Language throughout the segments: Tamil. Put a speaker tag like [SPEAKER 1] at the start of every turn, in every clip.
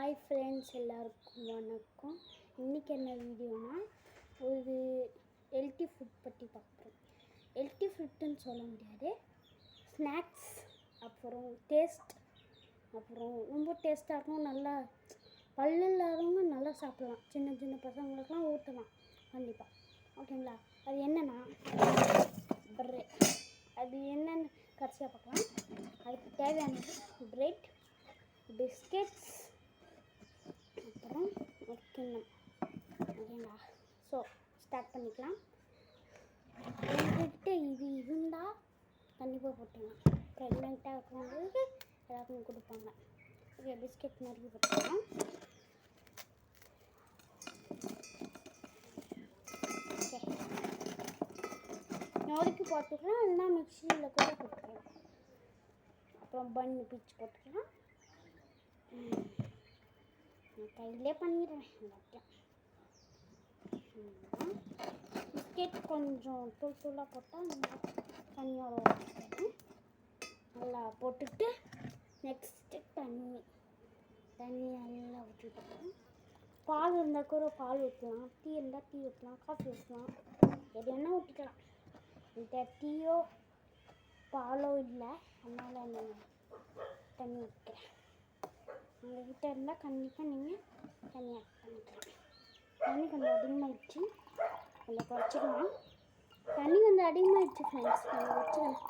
[SPEAKER 1] ஹாய் ஃப்ரெண்ட்ஸ், எல்லாருக்கும் வணக்கம். இன்றைக்கி என்ன வீடியோனா, ஒரு ஹெல்த்தி ஃபுட் பற்றி பார்க்குறோம். ஹெல்த்தி ஃபுட்டுன்னு சொல்ல முடியாது, ஸ்நாக்ஸ், அப்புறம் டேஸ்ட், அப்புறம் ரொம்ப டேஸ்ட்டாக இருக்கும். நல்லா பல்லு இல்லாதவங்க நல்லா சாப்பிட்லாம். சின்ன சின்ன பசங்களுக்கெலாம் ஊற்றலாம் கண்டிப்பாக. ஓகேங்களா? அது என்னென்னா அது என்னென்னு கடைசியாக பார்க்கலாம். அதுக்கு தேவையானது பிரெட், பிஸ்கெட்ஸ், அப்புறம் ஒரு கிண்ணம். ஓகேங்களா? ஸோ ஸ்டார்ட் பண்ணிக்கலாம். என்கிட்ட இது இருந்தால் கண்டிப்பாக போட்டுக்கலாம். ப்ரெக்னெண்ட்டாக இருக்கிறவங்களுக்கு எல்லாருக்கும் கொடுப்பாங்க. ஓகே, பிஸ்கெட் நறுக்கி போட்டுக்கலாம். ஓகே, நறுக்கி போட்டுக்கலாம், இல்லைன்னா மிக்சியில் கூட போட்டுக்கலாம். அப்புறம் பன்னு பிச்சு போட்டுக்கலாம். நான் கையிலே பண்ணிடுவேன் எல்லாத்தையும். பிஸ்கெட் கொஞ்சம் தூள் தூளாக போட்டால் தண்ணியோட நல்லா போட்டுட்டு, நெக்ஸ்ட்டு தண்ணி நல்லா ஊற்றிட்டு, பால் இருந்தால் கூட பால் ஊற்றலாம், டீ இருந்தால் டீ ஊற்றலாம், காஃபி ஊற்றலாம், எது வேணால் ஊற்றிக்கலாம். இந்த டீயோ பாலோ இல்லை, அதனால் நான் தண்ணி ஊற்றிக்கிறேன். உங்கள்கிட்ட இருந்தால் கண்டிப்பாக நீங்கள் தண்ணி ஆட் பண்ணிக்கலாம். தண்ணி கொஞ்சம் அதிகமாகிடுச்சு, கொஞ்சம் குறைச்சிக்கலாம். தண்ணி கொஞ்சம் அதிகமாகிடுச்சு ஃப்ரெண்ட்ஸ், கொஞ்சம் வச்சுக்கணும்.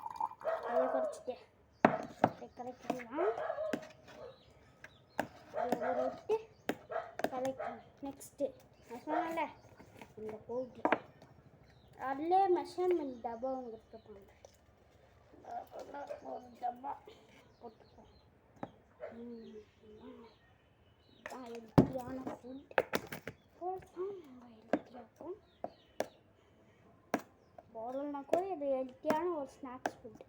[SPEAKER 1] அதை குறைச்சிட்டு கலக்கிக்கலாம். அதை ஊற விட்டு கலக்கணும். நெக்ஸ்ட்டு நான் சொன்னேன்ல, இந்த பவுட்ரு அதிலே மெஷர்மெண்ட் டப்பா ஒன்று கொடுத்துருப்பாங்க. ஒரு டப்பா போட்டுப்போம். ஹெல்த்தியான ஃபுட் போட்டால் நம்ம ஹெல்த்தியாக இருக்கும். போடலன்னா கூட இது ஹெல்த்தியான ஒரு ஸ்நாக்ஸ் ஃபுட்.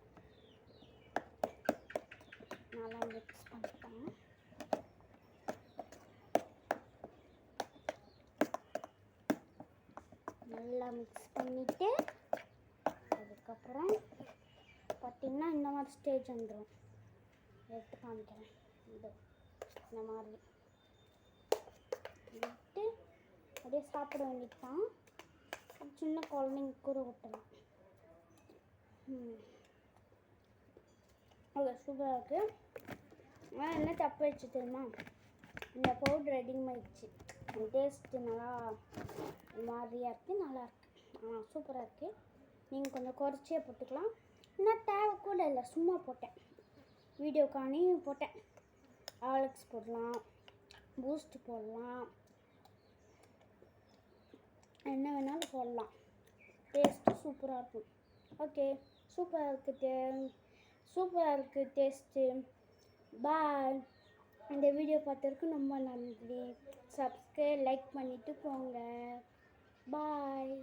[SPEAKER 1] நல்லா மிக்ஸ் பண்ணிட்டாங்க. நல்லா மிக்ஸ் பண்ணிவிட்டு அதுக்கப்புறம் பார்த்திங்கன்னா இந்த மாதிரி ஸ்டேஜ் வந்துடும். எடுத்து காமிக்கிறேன். இது இந்த மாதிரி விட்டு அப்படியே சாப்பிட வேண்டியது தான். சின்ன குழந்தைங்க கூட ஊட்டலாம். ஓகே, சூப்பராக இருக்குது. ஆனால் என்ன தப்பு வச்சு தெரியுமா, இந்த பவுட்ரு அதிகமாகிடுச்சு. டேஸ்ட்டு நல்லா மாதிரியாக இருக்குது, நல்லாயிருக்கு, சூப்பராக இருக்குது. நீங்கள் கொஞ்சம் குறைச்சே போட்டுக்கலாம். இன்னும் தேவை கூட இல்லை, சும்மா போட்டேன், வீடியோக்கானே போட்டேன். ஆலக்ஸ் போடலாம், பூஸ்ட் போடலாம், என்ன வேணாலும் போடலாம். டேஸ்ட்டு சூப்பராக இருக்கும். ஓகே, சூப்பராக இருக்குது டேஸ்ட்டு. பாய். இந்த வீடியோ பார்த்ததுக்கு ரொம்ப நன்றி. சப்ஸ்கிரைப் லைக் பண்ணிவிட்டு போங்க. பாய்.